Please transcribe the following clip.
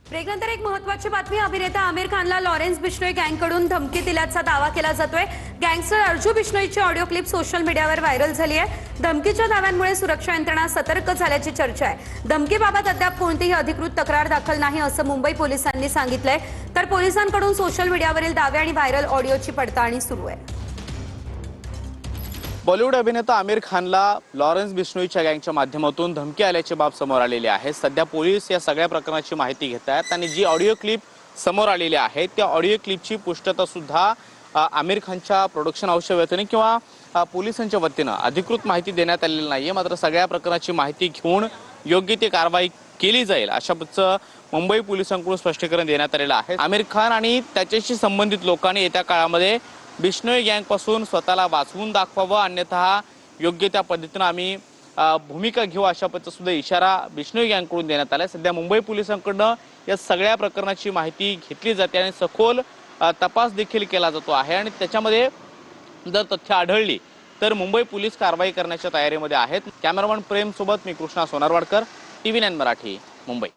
ब्रेकनंतर एक महत्त्वाची बातमी। अभिनेता आमिर खानला लॉरेन्स बिश्नोई गँगकडून धमकी दिल्याचा दावा केला जातोय। गँगस्टर अर्जू बिश्नोईची ऑडिओ क्लिप सोशल मीडियावर व्हायरल झाली आहे। धमकीच्या दाव्यांमुळे सुरक्षा यंत्रणा सतर्क झाल्याची चर्चा आहे। धमकीबाबत अद्याप कोणतीही अधिकृत तक्रार दाखल नाही असं मुंबई पोलिसांनी सांगितलंय। तर पोलिसांकडून सोशल मीडियावरील दावे आणि व्हायरल ऑडिओची पडताळणी सुरू आहे। बॉलिवूड अभिनेता आमिर खानला लॉरेन्स बिश्नोईच्या गँगच्या माध्यमातून धमकी आल्याची बाब समोर आलेली आहे। सध्या पोलीस या सगळ्या प्रकरणाची माहिती घेत आहेत आणि जी ऑडिओ क्लिप समोर आलेली आहे त्या ऑडिओ क्लिपची पुष्टता सुद्धा आमिर खानच्या प्रोडक्शन हाऊसच्या वतीने किंवा पोलिसांच्या वतीने अधिकृत माहिती देण्यात आलेली नाहीये। मात्र सगळ्या प्रकरणाची माहिती घेऊन योग्य ती कारवाई केली जाईल अशाच मुंबई पोलिसांकडून स्पष्टीकरण देण्यात आलेलं आहे। आमिर खान आणि त्याच्याशी संबंधित लोकांनी येत्या काळामध्ये बिश्नोई गँगपासून स्वतःला वाचवून दाखवावं, अन्यथा योग्य त्या पद्धतीने आम्ही भूमिका घेऊ अशा पद्धतीचा सुद्धा इशारा बिश्नोई गँगकडून देण्यात आला। सध्या मुंबई पोलिसांकडून या सगळ्या प्रकरणाची माहिती घेतली जाते आणि सखोल तपास देखील केला जातो आहे आणि त्याच्यामध्ये जर तथ्य आढळली तर मुंबई पोलीस कारवाई करण्याच्या तयारीमध्ये आहेत। कॅमेरामन प्रेम सोबत मी कृष्णा सोनारवाडकर, TV9 मराठी, मुंबई।